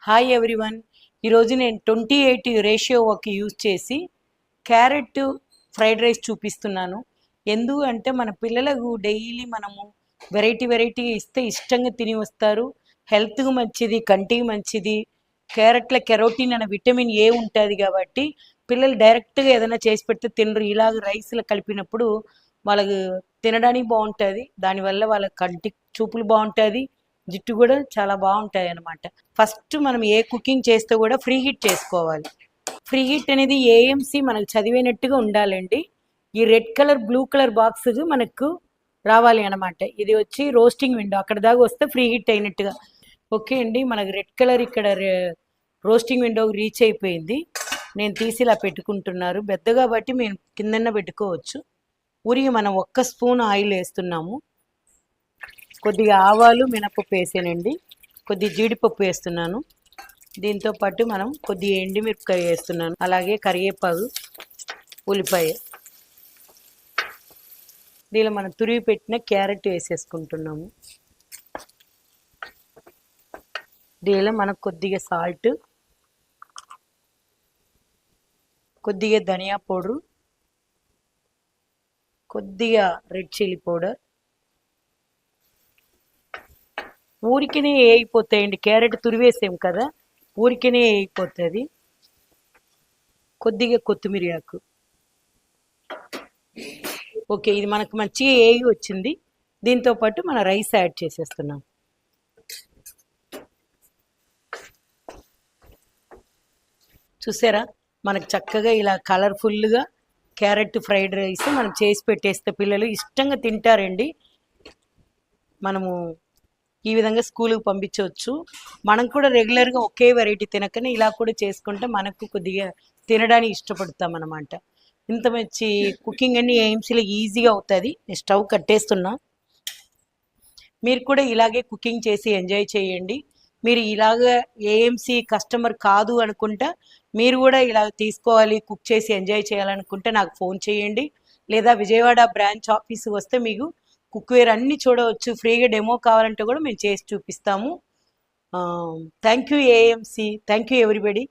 Hi everyone. ఈరోజు నేను 28 ratio ఒక యూజ్ చేసి క్యారెట్ ఫ్రైడ్ రైస్ చూపిస్తున్నాను. ఎందుకు అంటే మన పిల్లలకు డైలీ మనము వెరైటీగా ఇస్తే ఇష్టంగా తిని వస్తారు. హెల్త్కి మంచిది, కంటికి మంచిది. క్యారెట్లో కెరోటిన్ అనే విటమిన్ ఏ ఉంటుంది కాబట్టి పిల్లలు డైరెక్ట్గా ఏదైనా చేసి పెడితే తినరు. ఇలాగ రైస్లో కలిపినప్పుడు వాళ్ళకు తినడానికి బాగుంటుంది. దానివల్ల వాళ్ళ కంటి చూపులు బాగుంటుంది, జిట్టు కూడా చాలా బాగుంటాయి అన్నమాట. ఫస్ట్ మనం ఏ కుకింగ్ చేస్తే కూడా ఫ్రీ హీట్ చేసుకోవాలి. ఫ్రీ హీట్ అనేది ఏఎంసీ మనకు చదివినట్టుగా ఉండాలండి. ఈ red colour blue colour box మనకు రావాలి అనమాట. ఇది వచ్చి రోస్టింగ్ విండో, అక్కడ దాకా వస్తే ఫ్రీ హీట్ అయినట్టుగా. ఓకే అండి, మనకు రెడ్ కలర్ ఇక్కడ రోస్టింగ్ విండో రీచ్ అయిపోయింది. నేను తీసి ఇలా పెట్టుకుంటున్నారు. పెద్ద కాబట్టి మేము కిందన్న పెట్టుకోవచ్చు. ఊరికి మనం 1 స్పూన్ ఆయిల్ వేస్తున్నాము. కొద్దిగా ఆవాలు మినపప్పు వేసానండి. కొద్దిగా జీడిపప్పు వేస్తున్నాను. దీంతో పాటు మనం కొద్దిగా ఎండుమిరపకాయ వేస్తున్నాను. అలాగే కరివేపాకు, ఉల్లిపాయ. దీనిలో మనం తురిగి పెట్టిన క్యారెట్ వేసేసుకుంటున్నాము. దీనిలో మనకు కొద్దిగా సాల్ట్, కొద్దిగా ధనియా పౌడరు, కొద్దిగా రెడ్ చిల్లీ పౌడర్. ఊరికినే అయిపోతాయండి, క్యారెట్ తురివేసాం కదా, ఊరికినే అయిపోతుంది. కొద్దిగా కొత్తిమీర ఆకు. ఓకే, ఇది మనకు మంచిగా ఏగి వచ్చింది. దీంతో పాటు మన రైస్ యాడ్ చేసేస్తున్నాం. చూసారా, మనకు చక్కగా ఇలా కలర్ఫుల్గా క్యారెట్ ఫ్రైడ్ రైస్ మనం చేసి పెట్టేస్తే పిల్లలు ఇష్టంగా తింటారండి. మనము ఈ విధంగా స్కూల్కి పంపించవచ్చు. మనం కూడా రెగ్యులర్గా ఒకే వెరైటీ తినకనే ఇలా కూడా చేసుకుంటే మనకు కొద్దిగా తినడానికి ఇష్టపడతాం అన్నమాట. ఇంత మంచి కుకింగ్ అన్ని ఏఎంసీలో ఈజీగా అవుతుంది. నేను స్టవ్ కట్టేస్తున్నా. మీరు కూడా ఇలాగే కుకింగ్ చేసి ఎంజాయ్ చేయండి. మీరు ఇలాగ ఏఎంసీ కస్టమర్ కాదు అనుకుంటా మీరు కూడా ఇలా తీసుకోవాలి, కుక్ చేసి ఎంజాయ్ చేయాలనుకుంటే నాకు ఫోన్ చేయండి. లేదా విజయవాడ బ్రాంచ్ ఆఫీస్ వస్తే మీకు కుక్వేర్ అన్నీ చూడవచ్చు. ఫ్రీగా డెమో కావాలంటే కూడా మేము చేసి చూపిస్తాము. Thank you AMC. Thank you everybody.